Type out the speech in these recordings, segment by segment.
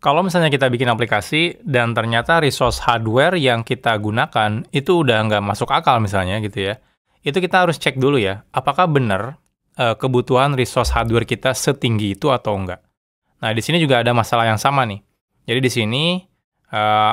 Kalau misalnya kita bikin aplikasi dan ternyata resource hardware yang kita gunakan itu udah nggak masuk akal misalnya gitu ya, itu kita harus cek dulu ya, apakah benar kebutuhan resource hardware kita setinggi itu atau enggak. Nah, di sini juga ada masalah yang sama nih. Jadi di sini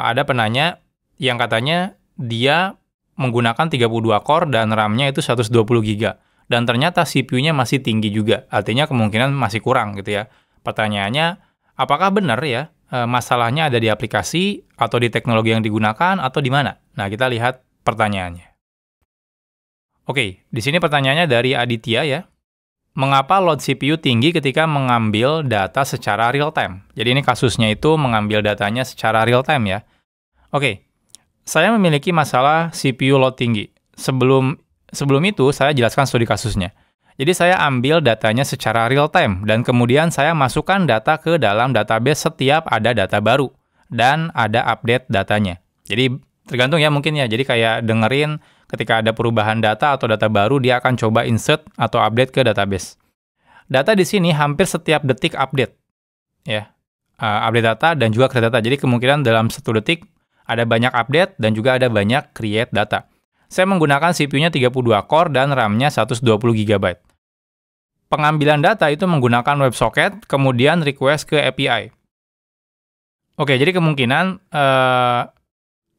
ada penanya yang katanya dia menggunakan 32 core dan RAM-nya itu 120 GB. Dan ternyata CPU-nya masih tinggi juga, artinya kemungkinan masih kurang gitu ya. Pertanyaannya, apakah benar ya masalahnya ada di aplikasi atau di teknologi yang digunakan atau di mana? Nah, kita lihat pertanyaannya. Oke, di sini pertanyaannya dari Aditya ya. Mengapa load CPU tinggi ketika mengambil data secara real time? Jadi ini kasusnya itu mengambil datanya secara real time ya. Oke, saya memiliki masalah CPU load tinggi. Sebelum itu saya jelaskan studi kasusnya. Jadi saya ambil datanya secara real time dan kemudian saya masukkan data ke dalam database setiap ada data baru dan ada update datanya. Jadi tergantung ya mungkin ya. Jadi kayak dengerin ketika ada perubahan data atau data baru dia akan coba insert atau update ke database. Data di sini hampir setiap detik update ya. Update data dan juga create data. Jadi kemungkinan dalam 1 detik ada banyak update dan juga ada banyak create data. Saya menggunakan CPU-nya 32 core dan RAM-nya 120 GB. Pengambilan data itu menggunakan WebSocket, kemudian request ke API. Oke, jadi kemungkinan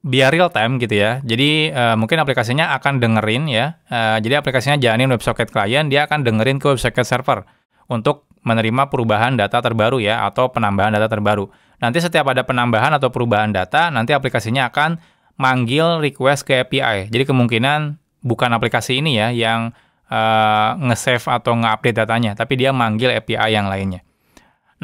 biar real time gitu ya. Jadi mungkin aplikasinya akan dengerin ya. Jadi aplikasinya jalanin WebSocket client, dia akan dengerin ke WebSocket server untuk menerima perubahan data terbaru ya, atau penambahan data terbaru. Nanti setiap ada penambahan atau perubahan data, nanti aplikasinya akan manggil request ke API. Jadi kemungkinan bukan aplikasi ini ya yang nge-save atau nge-update datanya, tapi dia manggil API yang lainnya.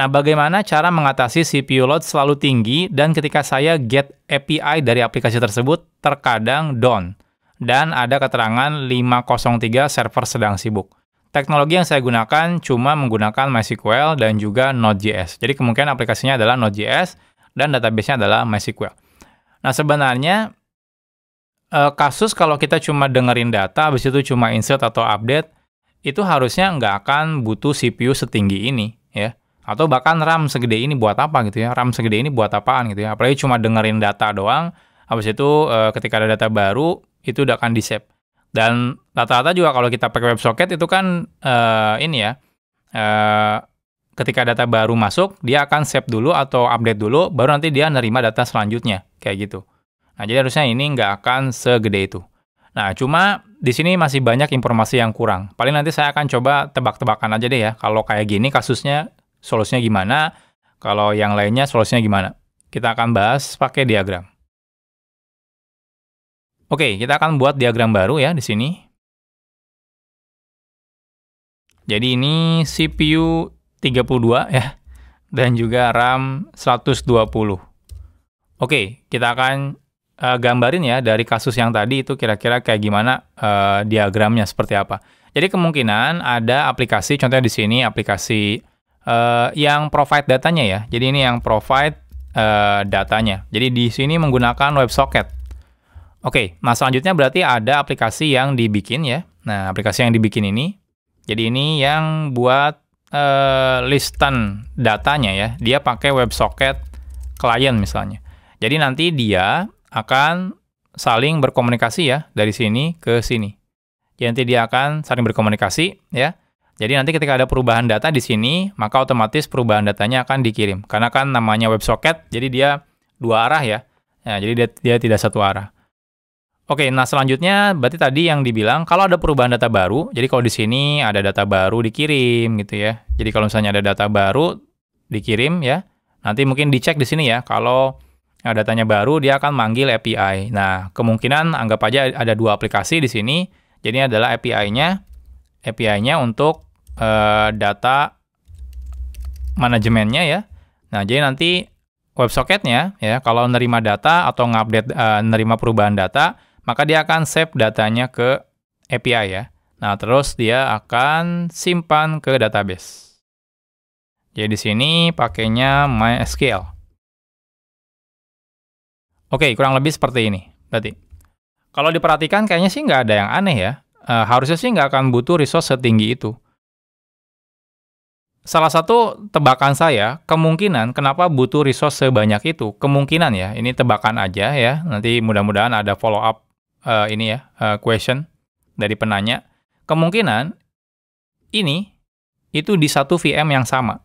Nah, bagaimana cara mengatasi CPU load selalu tinggi dan ketika saya get API dari aplikasi tersebut terkadang down dan ada keterangan 503 server sedang sibuk. Teknologi yang saya gunakan cuma menggunakan MySQL dan juga Node.js. Jadi kemungkinan aplikasinya adalah Node.js dan database-nya adalah MySQL. Nah, sebenarnya kasus kalau kita cuma dengerin data, habis itu cuma insert atau update, itu harusnya nggak akan butuh CPU setinggi ini, ya. Atau bahkan RAM segede ini buat apa gitu ya, RAM segede ini buat apaan gitu ya. Apalagi cuma dengerin data doang, habis itu ketika ada data baru, itu udah akan di-save. Dan rata-rata juga kalau kita pakai WebSocket itu kan ini ya, ketika data baru masuk, dia akan save dulu atau update dulu, baru nanti dia nerima data selanjutnya, kayak gitu. Nah, jadi harusnya ini nggak akan segede itu. Nah, cuma di sini masih banyak informasi yang kurang. Paling nanti saya akan coba tebak-tebakan aja deh ya. Kalau kayak gini kasusnya, solusinya gimana? Kalau yang lainnya, solusinya gimana? Kita akan bahas pakai diagram. Oke, kita akan buat diagram baru ya di sini. Jadi ini CPU 32 ya, dan juga RAM 120. Oke, kita akan gambarin ya dari kasus yang tadi itu kira-kira kayak gimana diagramnya seperti apa. Jadi kemungkinan ada aplikasi, contohnya di sini aplikasi yang provide datanya ya. Jadi ini yang provide datanya. Jadi di sini menggunakan WebSocket. Oke, nah selanjutnya berarti ada aplikasi yang dibikin ya. Nah, aplikasi yang dibikin ini, jadi ini yang buat listan datanya ya. Dia pakai WebSocket client misalnya. Jadi nanti dia akan saling berkomunikasi ya, dari sini ke sini. Jadi nanti dia akan saling berkomunikasi ya. Jadi nanti ketika ada perubahan data di sini, maka otomatis perubahan datanya akan dikirim. Karena kan namanya WebSocket, jadi dia dua arah ya. Nah, jadi dia tidak satu arah. Oke, nah selanjutnya berarti tadi yang dibilang kalau ada perubahan data baru, jadi kalau di sini ada data baru dikirim gitu ya. Jadi kalau misalnya ada data baru dikirim ya, nanti mungkin dicek di sini ya. Kalau datanya baru, dia akan manggil API. Nah, kemungkinan anggap aja ada dua aplikasi di sini. Jadi adalah API-nya untuk data manajemennya ya. Nah, jadi nanti WebSocket-nya ya, kalau nerima data atau ngupdate nerima perubahan data, maka dia akan save datanya ke API ya. Nah, terus dia akan simpan ke database. Jadi di sini pakainya MySQL. Oke, kurang lebih seperti ini. Berarti, kalau diperhatikan kayaknya sih nggak ada yang aneh ya. Harusnya sih nggak akan butuh resource setinggi itu. salah satu tebakan saya, kemungkinan kenapa butuh resource sebanyak itu, kemungkinan ya, ini tebakan aja ya, nanti mudah-mudahan ada follow up question dari penanya. Kemungkinan ini itu di satu VM yang sama.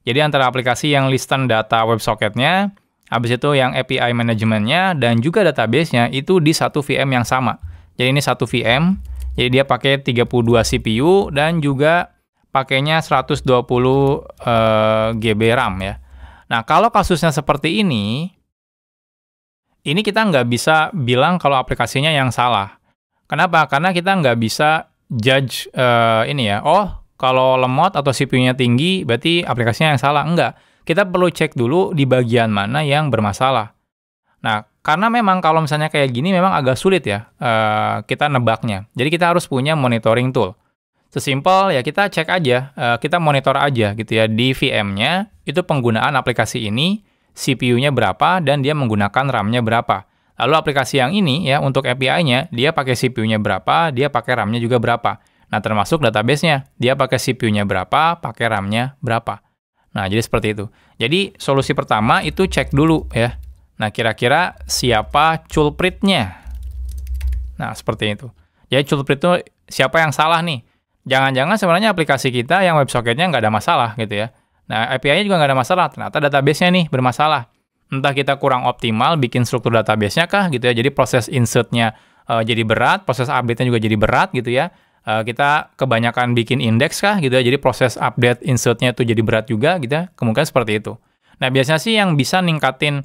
Jadi antara aplikasi yang listen data WebSocket-nya, habis itu yang API manajemennya, dan juga database-nya itu di satu VM yang sama. Jadi ini satu VM, jadi dia pakai 32 CPU dan juga pakainya 120 GB RAM ya. Nah, kalau kasusnya seperti ini kita nggak bisa bilang kalau aplikasinya yang salah. Kenapa? Karena kita nggak bisa judge kalau lemot atau CPU-nya tinggi, berarti aplikasinya yang salah. Enggak. Kita perlu cek dulu di bagian mana yang bermasalah. Nah, karena memang kalau misalnya kayak gini memang agak sulit ya kita nebaknya. Jadi kita harus punya monitoring tool. Sesimpel ya kita cek aja, kita monitor aja gitu ya di VM-nya, itu penggunaan aplikasi ini, CPU-nya berapa, dan dia menggunakan RAM-nya berapa. Lalu aplikasi yang ini ya untuk API-nya, dia pakai CPU-nya berapa, dia pakai RAM-nya juga berapa. Nah, termasuk database-nya, dia pakai CPU-nya berapa, pakai RAM-nya berapa. Nah, jadi seperti itu. Jadi, solusi pertama itu cek dulu ya. Nah, kira-kira siapa culpritnya? Nah, seperti itu. Jadi, culprit itu siapa yang salah nih? Jangan-jangan sebenarnya aplikasi kita yang WebSocket-nya nggak ada masalah gitu ya. Nah, API-nya juga nggak ada masalah. Ternyata database-nya nih bermasalah. Entah kita kurang optimal bikin struktur database-nya kah gitu ya. Jadi, proses insert-nya jadi berat, proses update-nya juga jadi berat gitu ya. Kita kebanyakan bikin indeks kah gitu ya, jadi proses update insert-nya itu jadi berat juga gitu ya, kemungkinan seperti itu. Nah, biasanya sih yang bisa ningkatin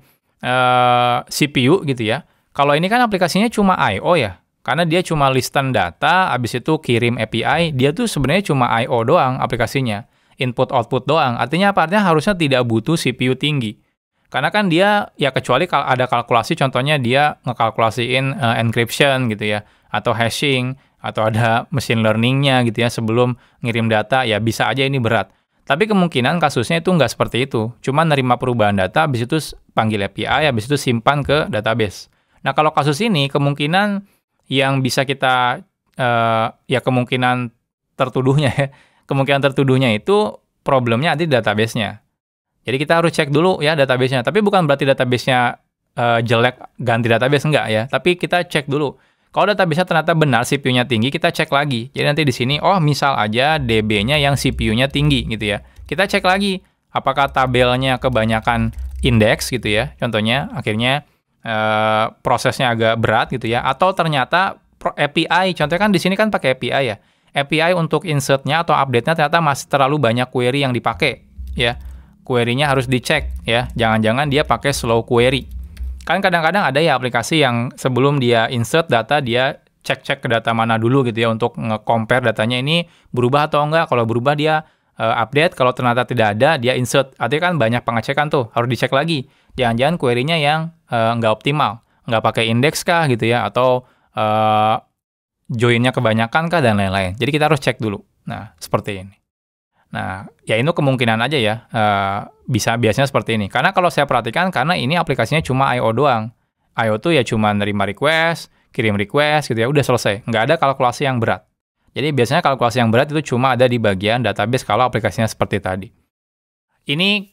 CPU gitu ya, kalau ini kan aplikasinya cuma I.O. ya, karena dia cuma listen data, habis itu kirim API, dia tuh sebenarnya cuma I.O. doang aplikasinya, input-output doang, artinya apa? Artinya harusnya tidak butuh CPU tinggi. Karena kan dia, ya kecuali kalau ada kalkulasi, contohnya dia ngekalkulasiin encryption gitu ya, atau hashing, atau ada machine learning-nya gitu ya sebelum ngirim data, ya bisa aja ini berat. Tapi kemungkinan kasusnya itu nggak seperti itu. Cuma nerima perubahan data, habis itu panggil API, habis itu simpan ke database. Nah, kalau kasus ini, kemungkinan yang bisa kita, kemungkinan tertuduhnya ya, kemungkinan tertuduhnya itu problemnya ada di database-nya. Jadi kita harus cek dulu ya database-nya. Tapi bukan berarti database-nya jelek, ganti database, enggak ya. Tapi kita cek dulu. Kalau database-nya ternyata benar, CPU-nya tinggi, kita cek lagi. Jadi nanti di sini, misal aja DB-nya yang CPU-nya tinggi gitu ya. Kita cek lagi, apakah tabelnya kebanyakan indeks gitu ya. Contohnya, akhirnya prosesnya agak berat gitu ya. Atau ternyata API, contohnya kan di sini kan pakai API ya. API untuk insert-nya atau update-nya ternyata masih terlalu banyak query yang dipakai ya. Query-nya harus dicek ya. Jangan-jangan dia pakai slow query. Kan kadang-kadang ada ya aplikasi yang sebelum dia insert data, dia cek-cek ke data mana dulu gitu ya, untuk nge-compare datanya ini berubah atau enggak. Kalau berubah dia update, kalau ternyata tidak ada, dia insert. Artinya kan banyak pengecekan tuh, harus dicek lagi. Jangan-jangan query-nya yang nggak optimal, nggak pakai indeks kah gitu ya, atau join-nya kebanyakan kah, dan lain-lain. Jadi kita harus cek dulu. Nah, seperti ini. Nah, ya itu kemungkinan aja ya, biasanya seperti ini. Karena kalau saya perhatikan, karena ini aplikasinya cuma I.O. doang. I.O. tuh ya cuma nerima request, kirim request gitu ya, udah selesai. Nggak ada kalkulasi yang berat. Jadi biasanya kalkulasi yang berat itu cuma ada di bagian database kalau aplikasinya seperti tadi. Ini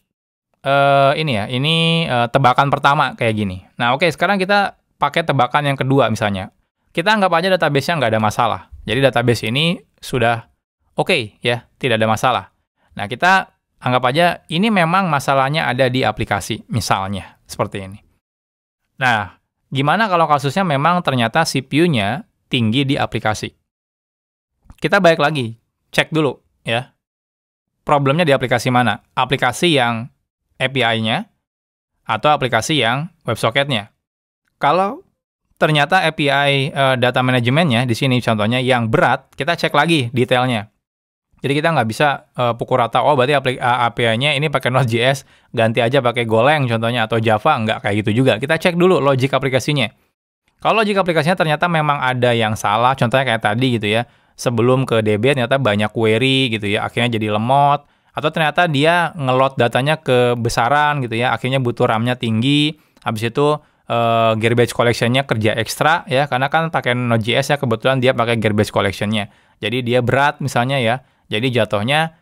tebakan pertama kayak gini. Nah, oke, sekarang kita pakai tebakan yang kedua misalnya. Kita anggap aja database-nya nggak ada masalah. Jadi database ini sudah oke, ya, tidak ada masalah. Nah, kita anggap aja ini memang masalahnya ada di aplikasi, misalnya, seperti ini. Nah, gimana kalau kasusnya memang ternyata CPU-nya tinggi di aplikasi? Kita balik lagi, cek dulu, ya. Problemnya di aplikasi mana? Aplikasi yang API-nya atau aplikasi yang WebSocket-nya? Kalau ternyata API data manajemennya di sini contohnya yang berat, kita cek lagi detailnya. Jadi kita nggak bisa pukul rata, berarti API-nya ini pakai Node.js, ganti aja pakai Golang contohnya, atau Java, nggak kayak gitu juga. Kita cek dulu logik aplikasinya. Kalau logik aplikasinya ternyata memang ada yang salah, contohnya kayak tadi gitu ya, sebelum ke DB ternyata banyak query gitu ya, akhirnya jadi lemot, atau ternyata dia nge-load datanya kebesaran gitu ya, akhirnya butuh RAM-nya tinggi, habis itu garbage collection-nya kerja ekstra ya, karena kan pakai Node.js ya, kebetulan dia pakai garbage collection-nya. Jadi dia berat misalnya ya. Jadi jatuhnya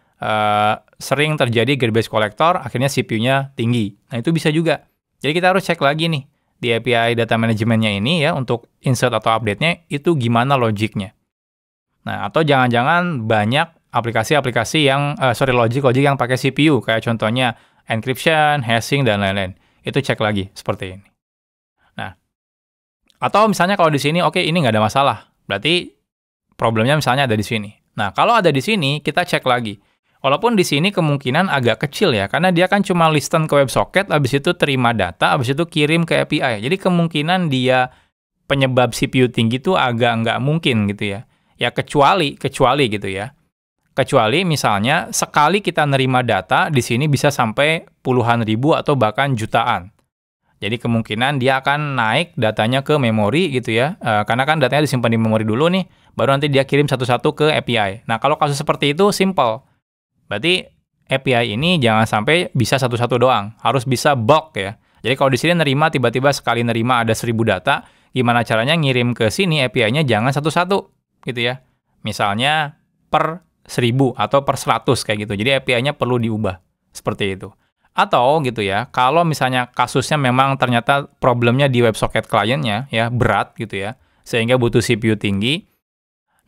sering terjadi garbage collector, akhirnya CPU-nya tinggi. Nah, itu bisa juga. Jadi kita harus cek lagi nih, di API data manajemennya ini ya, untuk insert atau update-nya, itu gimana logiknya. Nah, atau jangan-jangan banyak aplikasi-aplikasi yang, logic yang pakai CPU, kayak contohnya encryption, hashing, dan lain-lain. Itu cek lagi, seperti ini. Nah, atau misalnya kalau di sini, oke, ini nggak ada masalah. Berarti problemnya misalnya ada di sini. Nah, kalau ada di sini, kita cek lagi. Walaupun di sini kemungkinan agak kecil ya, karena dia kan cuma listen ke WebSocket, habis itu terima data, habis itu kirim ke API. Jadi kemungkinan dia penyebab CPU tinggi itu agak nggak mungkin gitu ya. Ya kecuali gitu ya. Kecuali misalnya sekali kita nerima data, di sini bisa sampai puluhan ribu atau bahkan jutaan. Jadi kemungkinan dia akan naik datanya ke memori gitu ya, karena kan datanya disimpan di memori dulu nih, baru nanti dia kirim satu-satu ke API. Nah, kalau kasus seperti itu simple. Berarti API ini jangan sampai bisa satu-satu doang, harus bisa bulk ya. Jadi kalau di sini nerima, tiba-tiba sekali nerima ada 1000 data, gimana caranya ngirim ke sini API-nya jangan satu-satu gitu ya. Misalnya per 1000 atau per 100 kayak gitu. Jadi API-nya perlu diubah seperti itu. Atau gitu ya, kalau misalnya kasusnya memang ternyata problemnya di WebSocket client-nya ya, berat gitu ya, sehingga butuh CPU tinggi.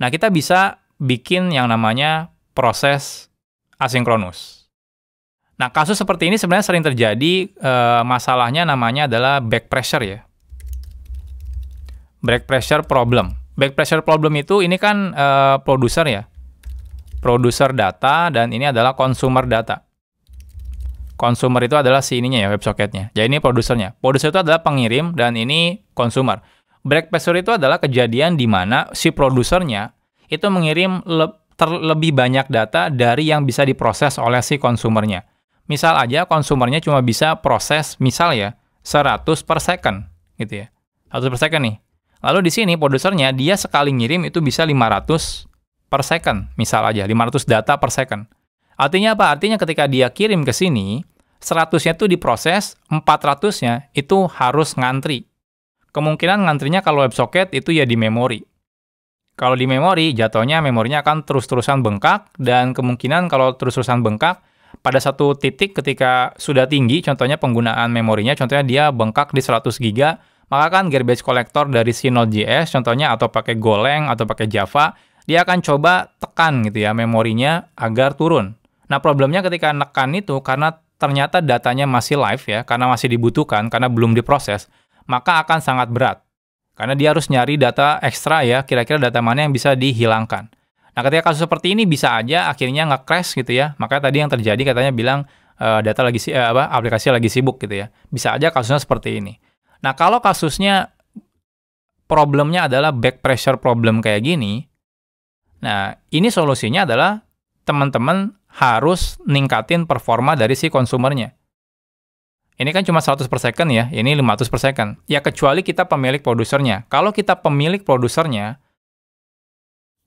Nah, kita bisa bikin yang namanya proses asinkronus. Nah, kasus seperti ini sebenarnya sering terjadi, masalahnya namanya adalah back pressure ya. Back pressure problem. Back pressure problem itu ini kan produser ya. Produser data dan ini adalah consumer data. Consumer itu adalah si ininya ya, WebSocket-nya. Jadi ini produsernya. Produser itu adalah pengirim dan ini consumer. Back pressure itu adalah kejadian di mana si produsernya itu mengirim lebih banyak data dari yang bisa diproses oleh si konsumernya. Misal aja konsumernya cuma bisa proses misal ya 100 per second gitu ya. 100 per second nih. Lalu di sini produsernya dia sekali ngirim itu bisa 500 per second. Misal aja 500 data per second. Artinya apa? Artinya ketika dia kirim ke sini 100-nya itu diproses, 400-nya itu harus ngantri. Kemungkinan ngantrinya kalau WebSocket itu ya di memori. Kalau di memori, jatuhnya memorinya akan terus-terusan bengkak, dan kemungkinan kalau terus-terusan bengkak, pada satu titik ketika sudah tinggi, contohnya penggunaan memorinya, contohnya dia bengkak di 100 GB, maka kan garbage collector dari si Node.js, contohnya atau pakai Golang, atau pakai Java, dia akan coba tekan gitu ya, memorinya agar turun. Nah, problemnya ketika nekan itu, karena ternyata datanya masih live ya, karena masih dibutuhkan, karena belum diproses, maka akan sangat berat. Karena dia harus nyari data ekstra ya, kira-kira data mana yang bisa dihilangkan. Nah, ketika kasus seperti ini bisa aja akhirnya nge-crash gitu ya. Makanya tadi yang terjadi katanya bilang aplikasi lagi sibuk gitu ya. Bisa aja kasusnya seperti ini. Nah, kalau kasusnya problemnya adalah back pressure problem kayak gini, nah, ini solusinya adalah teman-teman harus ningkatin performa dari si konsumernya. Ini kan cuma 100 per second ya, ini 500 per second. Ya kecuali kita pemilik produsernya. Kalau kita pemilik produsernya,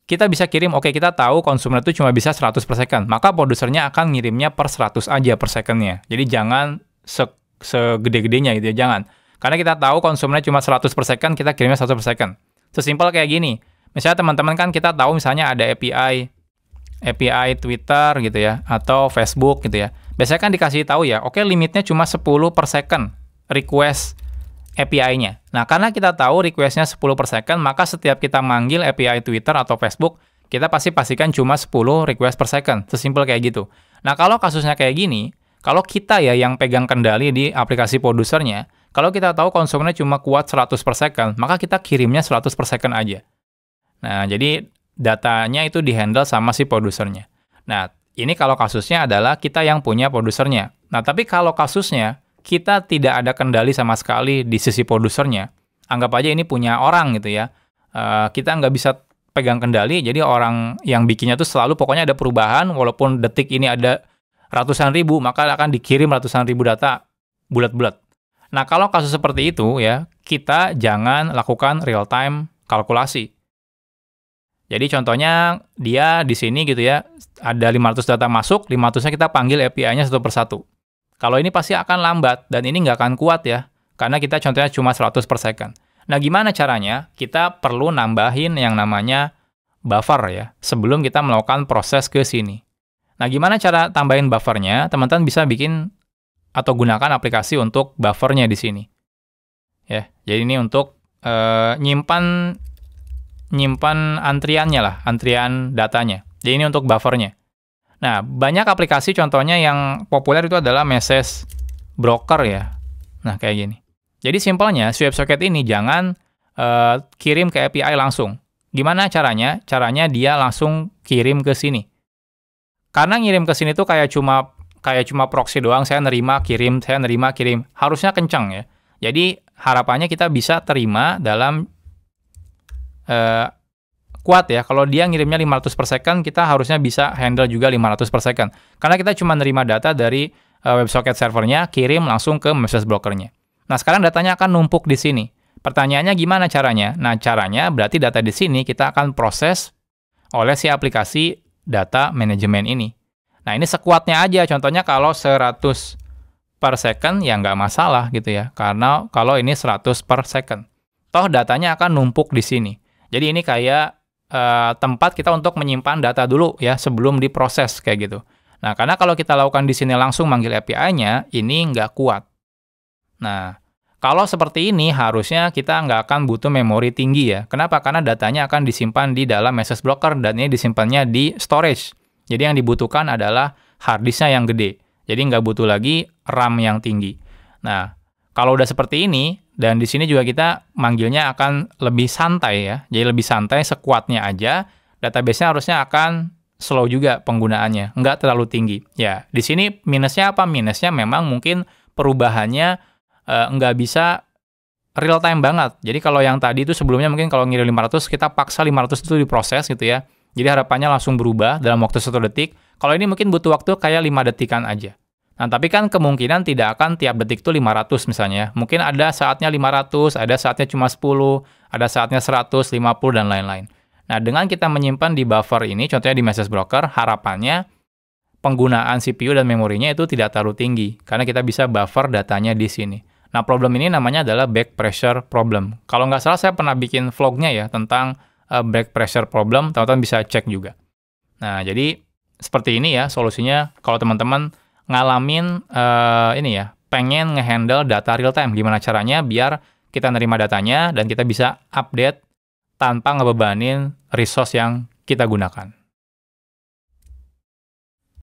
kita bisa kirim, oke kita tahu konsumer itu cuma bisa 100 per second, maka produsernya akan ngirimnya per 100 aja per secondnya. Jadi jangan segede-gedenya gitu ya, jangan. Karena kita tahu konsumernya cuma 100 per second, kita kirimnya 100 per second. Sesimpel kayak gini. Misalnya teman-teman kan kita tahu misalnya ada API Twitter gitu ya, atau Facebook gitu ya. Biasanya kan dikasih tahu ya, oke limitnya cuma 10 per second request API-nya. Nah, karena kita tahu request-nya 10 per second, maka setiap kita manggil API Twitter atau Facebook, kita pasti pastikan cuma 10 request per second. Sesimpel kayak gitu. Nah, kalau kasusnya kayak gini, kalau kita ya yang pegang kendali di aplikasi produsernya, kalau kita tahu konsumennya cuma kuat 100 per second, maka kita kirimnya 100 per second aja. Nah, jadi datanya itu di-handle sama si produsernya. Nah, ini kalau kasusnya adalah kita yang punya produsernya. Nah, tapi kalau kasusnya kita tidak ada kendali sama sekali di sisi produsernya, anggap aja ini punya orang gitu ya. Kita nggak bisa pegang kendali, jadi orang yang bikinnya tuh selalu pokoknya ada perubahan, walaupun detik ini ada ratusan ribu, maka akan dikirim ratusan ribu data bulat-bulat. Nah, kalau kasus seperti itu ya, kita jangan lakukan real-time kalkulasi. Jadi contohnya dia di sini gitu ya, ada 500 data masuk, 500-nya kita panggil API-nya satu persatu. Kalau ini pasti akan lambat, dan ini nggak akan kuat ya, karena kita contohnya cuma 100 per second. Nah, gimana caranya? Kita perlu nambahin yang namanya buffer ya, sebelum kita melakukan proses ke sini. Nah, gimana cara tambahin buffernya? Teman-teman bisa bikin atau gunakan aplikasi untuk buffernya di sini. Ya, jadi ini untuk nyimpan antriannya lah, antrian datanya. Jadi ini untuk buffernya. Nah, banyak aplikasi contohnya yang populer itu adalah message broker ya. Nah, kayak gini. Jadi simpelnya, si WebSocket ini jangan kirim ke API langsung. Gimana caranya? Caranya dia langsung kirim ke sini. Karena ngirim ke sini tuh kayak cuma proxy doang, saya nerima, kirim, saya nerima, kirim. Harusnya kencang ya. Jadi harapannya kita bisa terima dalam kuat ya. Kalau dia ngirimnya 500 per second, kita harusnya bisa handle juga 500 per second. Karena kita cuma nerima data dari WebSocket servernya, kirim langsung ke message brokernya. Nah, sekarang datanya akan numpuk di sini. Pertanyaannya gimana caranya? Nah, caranya berarti data di sini kita akan proses oleh si aplikasi data manajemen ini. Nah, ini sekuatnya aja. Contohnya kalau 100 per second, ya nggak masalah gitu ya. Karena kalau ini 100 per second. Toh datanya akan numpuk di sini. Jadi ini kayak tempat kita untuk menyimpan data dulu ya, sebelum diproses kayak gitu. Nah, karena kalau kita lakukan di sini langsung manggil API-nya, ini nggak kuat. Nah, kalau seperti ini, harusnya kita nggak akan butuh memori tinggi ya. Kenapa? Karena datanya akan disimpan di dalam message broker, dan ini disimpannya di storage. Jadi yang dibutuhkan adalah hard disk-nya yang gede. Jadi nggak butuh lagi RAM yang tinggi. Nah, kalau udah seperti ini, dan di sini juga kita manggilnya akan lebih santai ya. Jadi lebih santai, sekuatnya aja. Database-nya harusnya akan slow juga penggunaannya, nggak terlalu tinggi. Ya, di sini minusnya apa? Minusnya memang mungkin perubahannya nggak bisa real time banget. Jadi kalau yang tadi itu sebelumnya mungkin kalau ngirim 500, kita paksa 500 itu diproses gitu ya. Jadi harapannya langsung berubah dalam waktu 1 detik. Kalau ini mungkin butuh waktu kayak 5 detikan aja. Nah, tapi kan kemungkinan tidak akan tiap detik itu 500 misalnya. Mungkin ada saatnya 500, ada saatnya cuma 10, ada saatnya 100, 50, dan lain-lain. Nah, dengan kita menyimpan di buffer ini, contohnya di message broker, harapannya penggunaan CPU dan memorinya itu tidak terlalu tinggi. Karena kita bisa buffer datanya di sini. Nah, problem ini namanya adalah back pressure problem. Kalau nggak salah, saya pernah bikin vlognya ya, tentang back pressure problem, teman-teman bisa cek juga. Nah, jadi seperti ini ya solusinya kalau teman-teman ngalamin ini ya, pengen ngehandle data real time. Gimana caranya biar kita nerima datanya dan kita bisa update tanpa ngebebanin resource yang kita gunakan.